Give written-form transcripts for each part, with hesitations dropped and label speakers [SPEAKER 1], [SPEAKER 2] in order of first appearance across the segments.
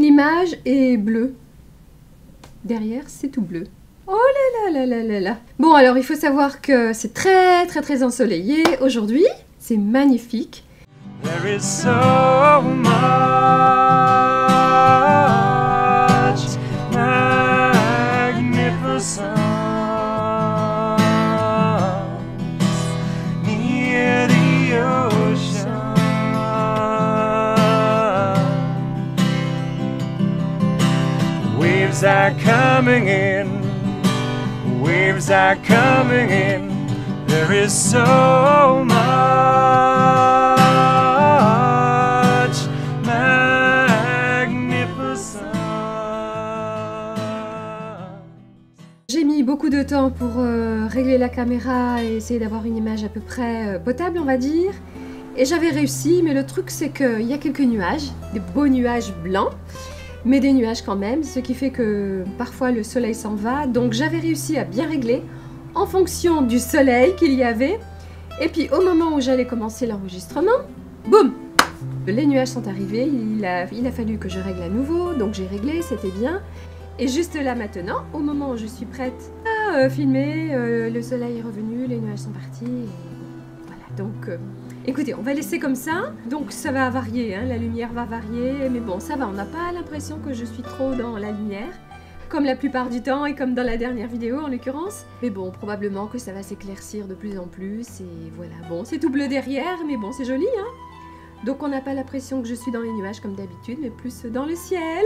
[SPEAKER 1] l'image est bleue. Derrière, c'est tout bleu. Oh là là là là là là. Bon, alors il faut savoir que c'est très très très ensoleillé aujourd'hui. C'est magnifique.
[SPEAKER 2] There is so much magnificence near the ocean. Waves are coming in, waves are coming in. There is so much magnificence.
[SPEAKER 1] J'ai mis beaucoup de temps pour régler la caméra et essayer d'avoir une image à peu près potable, on va dire. Et j'avais réussi, mais le truc c'est qu'il y a quelques nuages, des beaux nuages blancs, mais des nuages quand même, ce qui fait que parfois le soleil s'en va. Donc j'avais réussi à bien régler en fonction du soleil qu'il y avait. Et puis au moment où j'allais commencer l'enregistrement, boum, les nuages sont arrivés, il a fallu que je règle à nouveau, donc j'ai réglé, c'était bien. Et juste là maintenant, au moment où je suis prête à filmer, le soleil est revenu, les nuages sont partis, et voilà, donc écoutez, on va laisser comme ça, donc ça va varier, hein, la lumière va varier, mais bon, ça va, on n'a pas l'impression que je suis trop dans la lumière, comme la plupart du temps, et comme dans la dernière vidéo en l'occurrence. Mais bon, probablement que ça va s'éclaircir de plus en plus, et voilà, bon, c'est tout bleu derrière, mais bon, c'est joli, hein. Donc on n'a pas l'impression que je suis dans les nuages comme d'habitude, mais plus dans le ciel,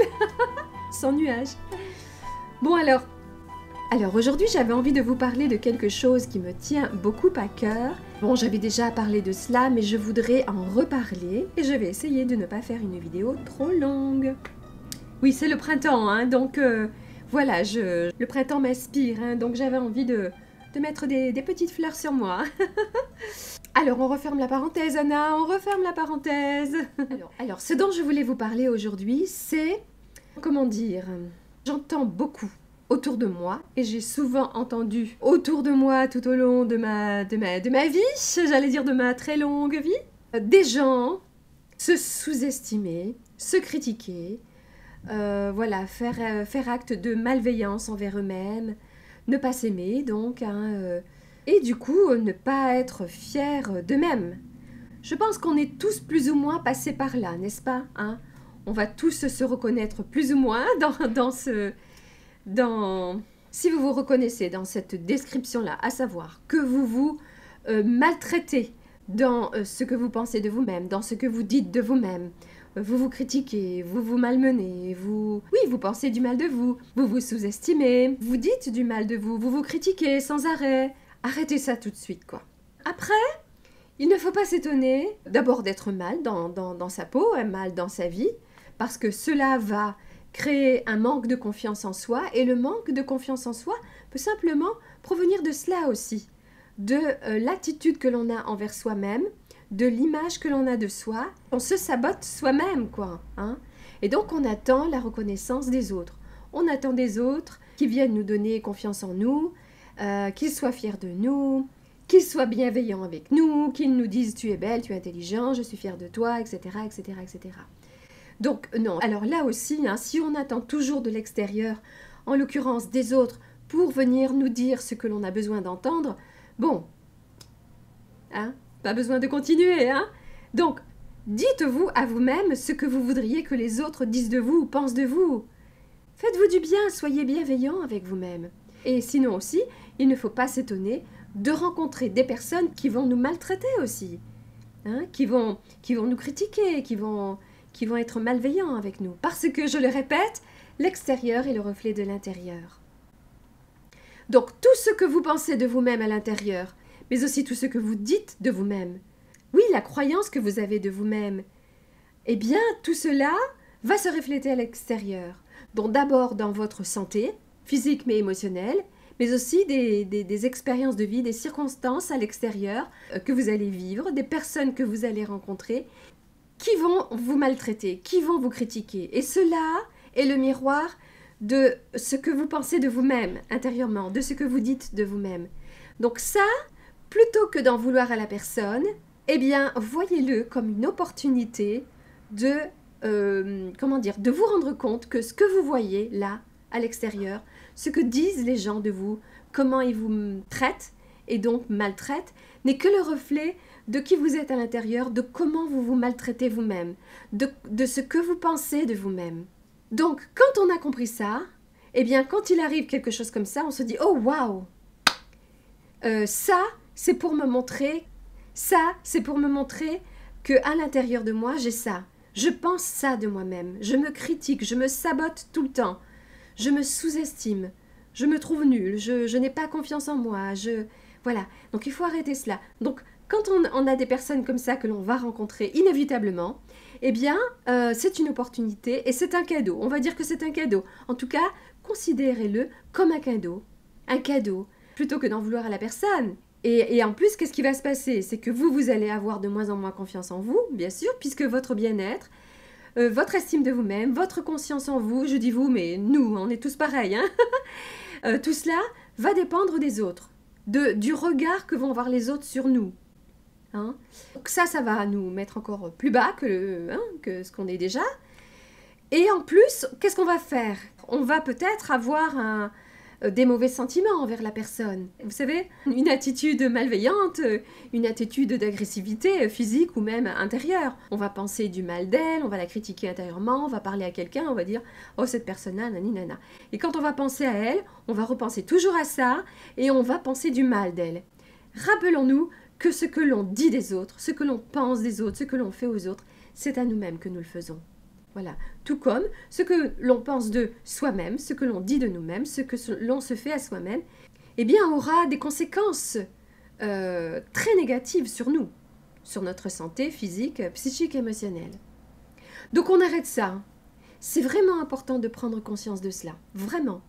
[SPEAKER 1] sans nuages. Bon alors aujourd'hui j'avais envie de vous parler de quelque chose qui me tient beaucoup à cœur. Bon, j'avais déjà parlé de cela, mais je voudrais en reparler, et je vais essayer de ne pas faire une vidéo trop longue. Oui, c'est le printemps, hein, donc voilà, le printemps m'inspire, hein, donc j'avais envie de mettre des petites fleurs sur moi. Alors, on referme la parenthèse, Anna, on referme la parenthèse. Alors, ce dont je voulais vous parler aujourd'hui, c'est, comment dire, j'entends beaucoup autour de moi, et j'ai souvent entendu autour de moi tout au long de ma vie, j'allais dire de ma très longue vie, des gens se sous-estimer, se critiquer, voilà, faire acte de malveillance envers eux-mêmes, ne pas s'aimer, donc, hein, et du coup, ne pas être fiers d'eux-mêmes. Je pense qu'on est tous plus ou moins passés par là, n'est-ce pas, hein? On va tous se reconnaître plus ou moins si vous vous reconnaissez dans cette description-là, à savoir que vous vous maltraitez dans ce que vous pensez de vous-même, dans ce que vous dites de vous-même, vous vous critiquez, vous vous malmenez, vous pensez du mal de vous, vous vous sous-estimez, vous dites du mal de vous, vous vous critiquez sans arrêt. Arrêtez ça tout de suite, quoi. Après, il ne faut pas s'étonner d'abord d'être mal dans sa peau, mal dans sa vie, parce que cela va créer un manque de confiance en soi, et le manque de confiance en soi peut simplement provenir de cela aussi, de l'attitude que l'on a envers soi-même, de l'image que l'on a de soi. On se sabote soi-même, quoi, hein. Et donc on attend la reconnaissance des autres. On attend des autres qui viennent nous donner confiance en nous, qu'ils soient fiers de nous, qu'ils soient bienveillants avec nous, qu'ils nous disent « tu es belle, tu es intelligent, je suis fière de toi », etc., etc., etc. Donc non, alors là aussi, hein, si on attend toujours de l'extérieur, en l'occurrence des autres, pour venir nous dire ce que l'on a besoin d'entendre, bon, hein, pas besoin de continuer, hein. Donc, dites-vous à vous-même ce que vous voudriez que les autres disent de vous ou pensent de vous. Faites-vous du bien, soyez bienveillant avec vous-même. Et sinon aussi, il ne faut pas s'étonner de rencontrer des personnes qui vont nous maltraiter aussi, hein, qui vont nous critiquer, qui vont être malveillants avec nous. Parce que, je le répète, l'extérieur est le reflet de l'intérieur. Donc, tout ce que vous pensez de vous-même à l'intérieur, mais aussi tout ce que vous dites de vous-même, oui, la croyance que vous avez de vous-même, eh bien, tout cela va se refléter à l'extérieur. Donc, d'abord dans votre santé, physique mais émotionnelle, mais aussi des expériences de vie, des circonstances à l'extérieur que vous allez vivre, des personnes que vous allez rencontrer, qui vont vous maltraiter, qui vont vous critiquer. Et cela est le miroir de ce que vous pensez de vous-même intérieurement, de ce que vous dites de vous-même. Donc ça, plutôt que d'en vouloir à la personne, eh bien, voyez-le comme une opportunité de comment dire, de vous rendre compte que ce que vous voyez là, à l'extérieur, ce que disent les gens de vous, comment ils vous traitent et donc maltraitent, n'est que le reflet de qui vous êtes à l'intérieur, de comment vous vous maltraitez vous-même, de ce que vous pensez de vous-même. Donc, quand on a compris ça, eh bien, quand il arrive quelque chose comme ça, on se dit « Oh, waouh ! Ça, c'est pour me montrer, qu'à l'intérieur de moi, j'ai ça. Je pense ça de moi-même. Je me critique, je me sabote tout le temps. Je me sous-estime. Je me trouve nulle. Je n'ai pas confiance en moi. Voilà. Donc, il faut arrêter cela. Donc, quand on a des personnes comme ça que l'on va rencontrer inévitablement, eh bien, c'est une opportunité et c'est un cadeau. On va dire que c'est un cadeau. En tout cas, considérez-le comme un cadeau. Un cadeau, plutôt que d'en vouloir à la personne. Et en plus, qu'est-ce qui va se passer? C'est que vous allez avoir de moins en moins confiance en vous, bien sûr, puisque votre bien-être, votre estime de vous-même, votre conscience en vous, je dis vous, mais nous, on est tous pareils, hein. Tout cela va dépendre des autres, du regard que vont avoir les autres sur nous. Hein. Donc ça va nous mettre encore plus bas que ce qu'on est déjà. Et en plus, qu'est-ce qu'on va faire? On va peut-être avoir des mauvais sentiments envers la personne. Vous savez, une attitude malveillante, une attitude d'agressivité physique ou même intérieure. On va penser du mal d'elle, on va la critiquer intérieurement, on va parler à quelqu'un, on va dire « Oh, cette personne-là, nani nana ». Et quand on va penser à elle, on va repenser toujours à ça et on va penser du mal d'elle. Rappelons-nous que ce que l'on dit des autres, ce que l'on pense des autres, ce que l'on fait aux autres, c'est à nous-mêmes que nous le faisons. Voilà. Tout comme ce que l'on pense de soi-même, ce que l'on dit de nous-mêmes, ce que l'on se fait à soi-même, eh bien, aura des conséquences très négatives sur nous, sur notre santé physique, psychique, émotionnelle. Donc, on arrête ça. C'est vraiment important de prendre conscience de cela. Vraiment.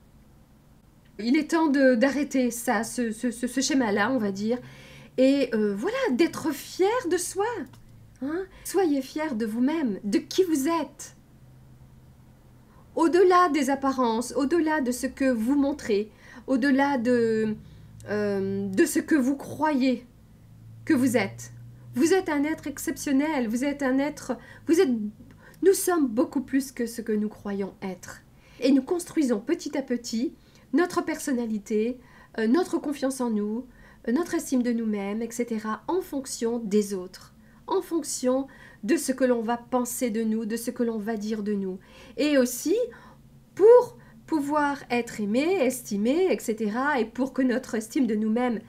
[SPEAKER 1] Il est temps d'arrêter ça, ce schéma-là, on va dire. Et voilà, d'être fier de soi. Hein? Soyez fiers de vous-même, de qui vous êtes. Au-delà des apparences, au-delà de ce que vous montrez, au-delà de ce que vous croyez que vous êtes. Vous êtes un être exceptionnel, vous êtes un être... Nous sommes beaucoup plus que ce que nous croyons être. Et nous construisons petit à petit notre personnalité, notre confiance en nous, notre estime de nous-mêmes, etc. en fonction des autres. En fonction de ce que l'on va penser de nous, de ce que l'on va dire de nous. Et aussi, pour pouvoir être aimé, estimé, etc., et pour que notre estime de nous-mêmes,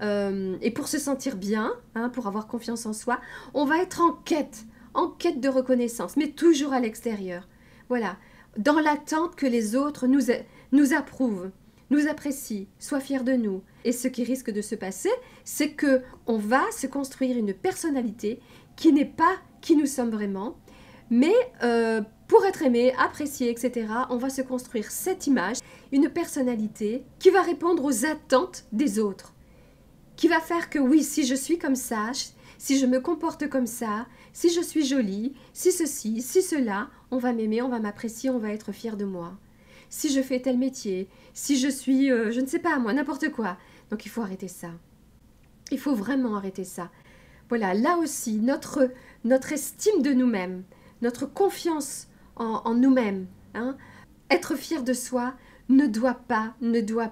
[SPEAKER 1] et pour se sentir bien, hein, pour avoir confiance en soi, on va être en quête de reconnaissance, mais toujours à l'extérieur. Voilà, dans l'attente que les autres nous approuvent, nous apprécient, soient fiers de nous. Et ce qui risque de se passer, c'est que on va se construire une personnalité qui n'est pas qui nous sommes vraiment, mais pour être aimé, apprécié, etc., on va se construire cette image, une personnalité qui va répondre aux attentes des autres, qui va faire que oui, si je suis comme ça, si je me comporte comme ça, si je suis jolie, si ceci, si cela, on va m'aimer, on va m'apprécier, on va être fier de moi. Si je fais tel métier, si je suis, je ne sais pas moi, n'importe quoi. Donc il faut arrêter ça. Il faut vraiment arrêter ça. Voilà, là aussi, notre estime de nous-mêmes, notre confiance en nous-mêmes, hein, être fier de soi ne doit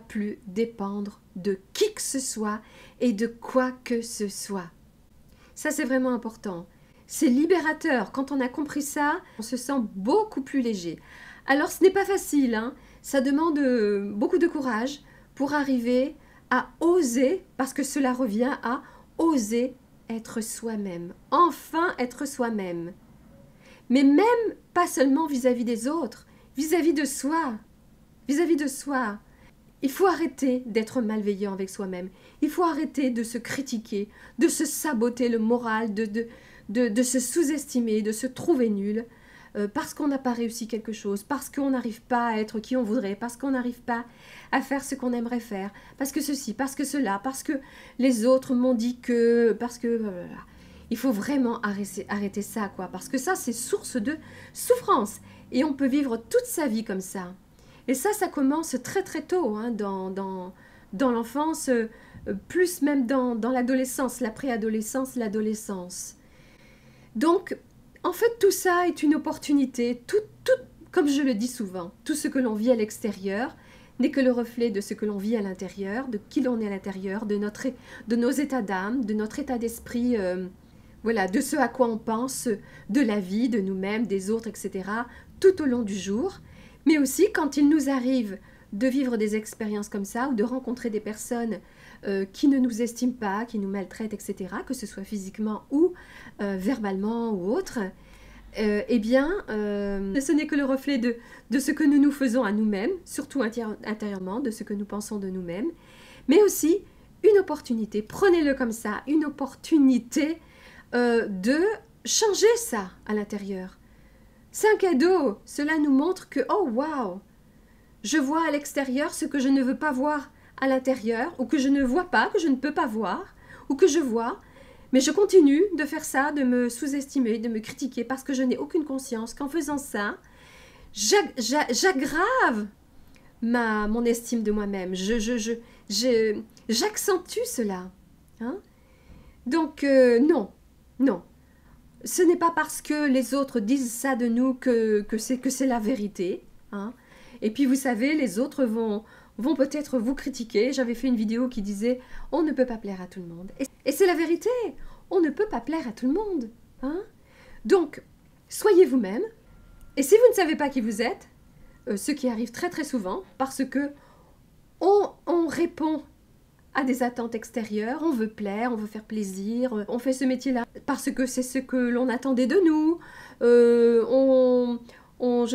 [SPEAKER 1] plus dépendre de qui que ce soit et de quoi que ce soit. Ça, c'est vraiment important. C'est libérateur. Quand on a compris ça, on se sent beaucoup plus léger. Alors, ce n'est pas facile, hein. Ça demande beaucoup de courage pour arriver à oser, parce que cela revient à oser être soi-même. Enfin, être soi-même. Mais même pas seulement vis-à-vis des autres, vis-à-vis de soi. Vis-à-vis de soi. Il faut arrêter d'être malveillant avec soi-même. Il faut arrêter de se critiquer, de se saboter le moral, de se sous-estimer, de se trouver nul. Parce qu'on n'a pas réussi quelque chose, parce qu'on n'arrive pas à être qui on voudrait, parce qu'on n'arrive pas à faire ce qu'on aimerait faire, parce que ceci, parce que cela, parce que les autres m'ont dit que, parce que... Il faut vraiment arrêter ça, quoi, parce que ça, c'est source de souffrance. Et on peut vivre toute sa vie comme ça. Et ça commence très très tôt, hein, dans l'enfance, plus même dans l'adolescence, la préadolescence, l'adolescence. Donc, En fait, tout ça est une opportunité. Comme je le dis souvent, tout ce que l'on vit à l'extérieur n'est que le reflet de ce que l'on vit à l'intérieur, de qui l'on est à l'intérieur, de nos états d'âme, de notre état d'esprit, voilà, de ce à quoi on pense, de la vie, de nous-mêmes, des autres, etc., tout au long du jour. Mais aussi quand il nous arrive de vivre des expériences comme ça ou de rencontrer des personnes qui ne nous estiment pas, qui nous maltraitent, etc., que ce soit physiquement ou verbalement ou autre, eh bien, ce n'est que le reflet de ce que nous nous faisons à nous-mêmes, surtout intérieurement, de ce que nous pensons de nous-mêmes, mais aussi une opportunité, prenez-le comme ça, une opportunité de changer ça à l'intérieur. C'est un cadeau, cela nous montre que, oh waouh, je vois à l'extérieur ce que je ne veux pas voir à l'intérieur, ou que je ne vois pas, que je ne peux pas voir, ou que je vois, mais je continue de faire ça, de me sous-estimer, de me critiquer, parce que je n'ai aucune conscience qu'en faisant ça, j'aggrave mon estime de moi-même, j'accentue cela. Hein? Donc non, ce n'est pas parce que les autres disent ça de nous que c'est la vérité. Hein? Et puis vous savez, les autres vont peut-être vous critiquer. J'avais fait une vidéo qui disait « On ne peut pas plaire à tout le monde ». Et c'est la vérité, on ne peut pas plaire à tout le monde. Hein? Donc, soyez vous-même. Et si vous ne savez pas qui vous êtes, ce qui arrive très très souvent, parce que on répond à des attentes extérieures, on veut plaire, on veut faire plaisir, on fait ce métier-là parce que c'est ce que l'on attendait de nous, je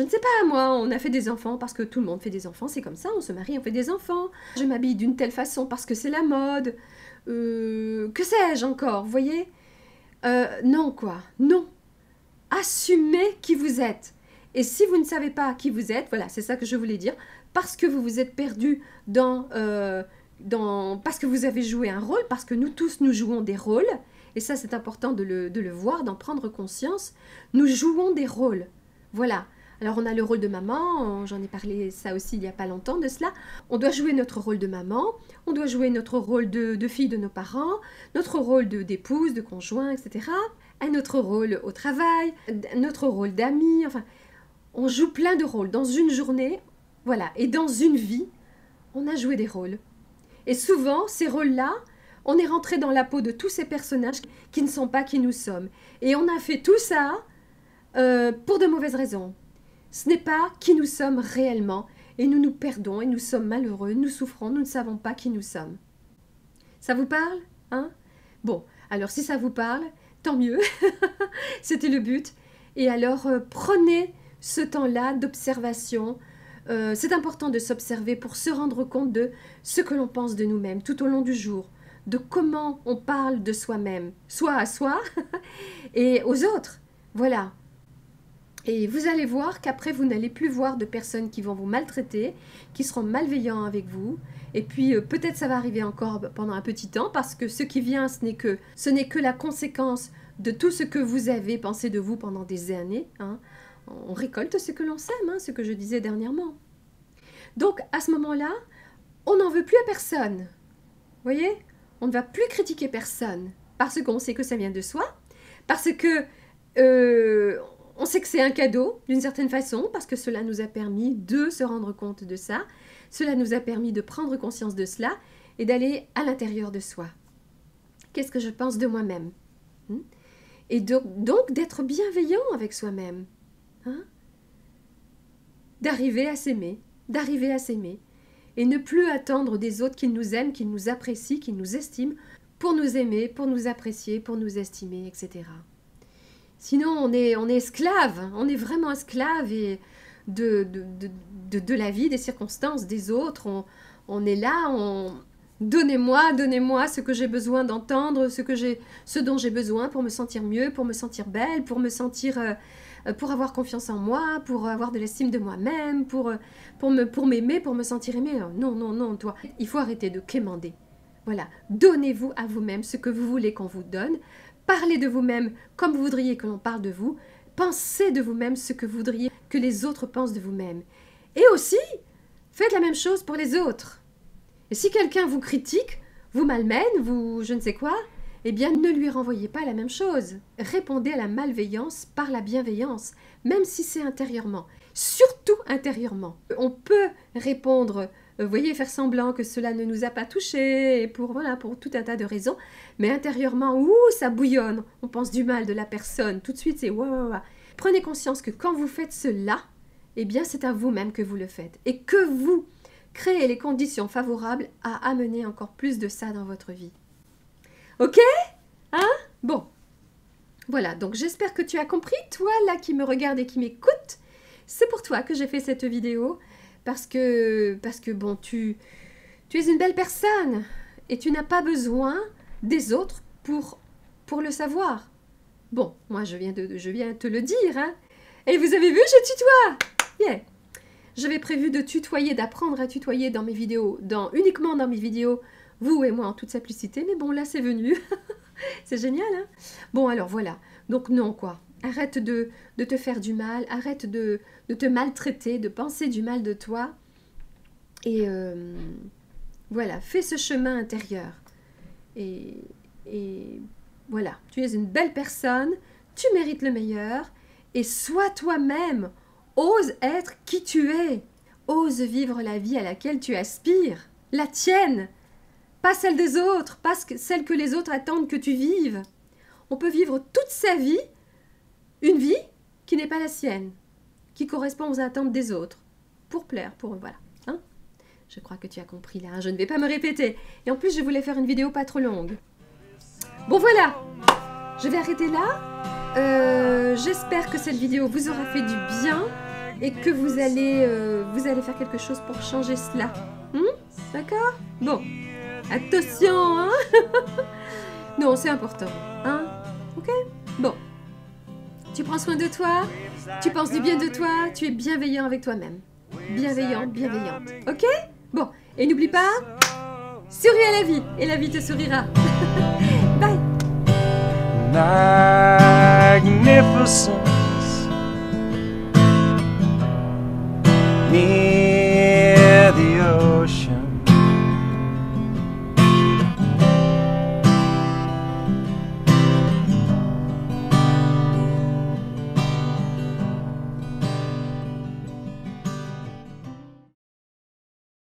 [SPEAKER 1] ne sais pas moi, on a fait des enfants parce que tout le monde fait des enfants, c'est comme ça, on se marie, on fait des enfants, je m'habille d'une telle façon parce que c'est la mode, que sais-je encore, vous voyez? Non quoi, non, assumez qui vous êtes. Et si vous ne savez pas qui vous êtes, voilà, c'est ça que je voulais dire, parce que vous vous êtes perdu parce que vous avez joué un rôle, parce que nous tous nous jouons des rôles, et ça c'est important de le voir, d'en prendre conscience, nous jouons des rôles, voilà. Alors on a le rôle de maman, j'en ai parlé ça aussi il n'y a pas longtemps de cela, on doit jouer notre rôle de maman, on doit jouer notre rôle de fille de nos parents, notre rôle d'épouse, de conjoint, etc., notre rôle au travail, notre rôle d'ami, enfin, on joue plein de rôles dans une journée, voilà, et dans une vie, on a joué des rôles. Et souvent, ces rôles-là, on est rentré dans la peau de tous ces personnages qui ne sont pas qui nous sommes. Et on a fait tout ça pour de mauvaises raisons. Ce n'est pas qui nous sommes réellement. Et nous nous perdons et nous sommes malheureux, nous souffrons, nous ne savons pas qui nous sommes. Ça vous parle, hein? Bon, alors si ça vous parle, tant mieux. C'était le but. Et alors, prenez ce temps-là d'observation. C'est important de s'observer pour se rendre compte de ce que l'on pense de nous-mêmes tout au long du jour, de comment on parle de soi-même, soit à soi et aux autres. Voilà. Et vous allez voir qu'après, vous n'allez plus voir de personnes qui vont vous maltraiter, qui seront malveillants avec vous. Et puis, peut-être ça va arriver encore pendant un petit temps, parce que ce qui vient, ce n'est que la conséquence de tout ce que vous avez pensé de vous pendant des années. Hein. On récolte ce que l'on sème, hein, ce que je disais dernièrement. Donc, à ce moment-là, on n'en veut plus à personne. Vous voyez? On ne va plus critiquer personne, parce qu'on sait que ça vient de soi, parce que on sait que c'est un cadeau, d'une certaine façon, parce que cela nous a permis de se rendre compte de ça, cela nous a permis de prendre conscience de cela, et d'aller à l'intérieur de soi. Qu'est-ce que je pense de moi-même? Et donc d'être bienveillant avec soi-même. Hein? D'arriver à s'aimer, et ne plus attendre des autres qu'ils nous aiment, qu'ils nous apprécient, qu'ils nous estiment, pour nous aimer, pour nous apprécier, pour nous estimer, etc. Sinon, on est esclave, on est vraiment esclave et de la vie, des circonstances, des autres. On est là, donnez-moi ce que j'ai besoin d'entendre, ce dont j'ai besoin pour me sentir mieux, pour me sentir belle, pour avoir confiance en moi, pour avoir de l'estime de moi-même, pour m'aimer, pour me sentir aimée. Non, toi, il faut arrêter de quémander. Voilà, donnez-vous à vous-même ce que vous voulez qu'on vous donne. Parlez de vous-même comme vous voudriez que l'on parle de vous. Pensez de vous-même ce que vous voudriez que les autres pensent de vous-même. Et aussi, faites la même chose pour les autres. Et si quelqu'un vous critique, vous malmène, je ne sais quoi, eh bien ne lui renvoyez pas la même chose. Répondez à la malveillance par la bienveillance, même si c'est intérieurement. Surtout intérieurement. On peut répondre, vous voyez, faire semblant que cela ne nous a pas touchés, pour tout un tas de raisons, mais intérieurement, ça bouillonne. On pense du mal de la personne. Tout de suite, c'est ouah. Prenez conscience que quand vous faites cela, eh bien c'est à vous-même que vous le faites. Et que vous créez les conditions favorables à amener encore plus de ça dans votre vie. Ok? Hein? Bon. Voilà, donc j'espère que tu as compris, toi là qui me regarde et qui m'écoute. C'est pour toi que j'ai fait cette vidéo, parce que bon, tu es une belle personne et tu n'as pas besoin des autres pour le savoir. Bon, moi je viens te le dire, hein. Et vous avez vu, je tutoie! Yeah! J'avais prévu de tutoyer, d'apprendre à tutoyer dans mes vidéos, uniquement dans mes vidéos, vous et moi en toute simplicité, mais bon, là c'est venu. C'est génial, hein? Bon, alors voilà. Donc non, quoi. Arrête de te faire du mal, arrête de te maltraiter, de penser du mal de toi. Et voilà, fais ce chemin intérieur. Et voilà, tu es une belle personne, tu mérites le meilleur, et sois toi-même. Ose être qui tu es. Ose vivre la vie à laquelle tu aspires. La tienne. Pas celle des autres, pas celle que les autres attendent que tu vives. On peut vivre toute sa vie, une vie qui n'est pas la sienne, qui correspond aux attentes des autres, pour plaire, voilà. Hein? Je crois que tu as compris là, je ne vais pas me répéter. Et en plus, je voulais faire une vidéo pas trop longue. Bon voilà, je vais arrêter là. J'espère que cette vidéo vous aura fait du bien et que vous allez faire quelque chose pour changer cela. D'accord? Bon. Attention, hein. Non, c'est important, hein. Ok? Bon. Tu prends soin de toi, tu penses du bien de toi, tu es bienveillant avec toi-même. Bienveillant, bienveillante. Ok? Bon. Et n'oublie pas, souris à la vie, et la vie te sourira. Bye!
[SPEAKER 2] Magnificent.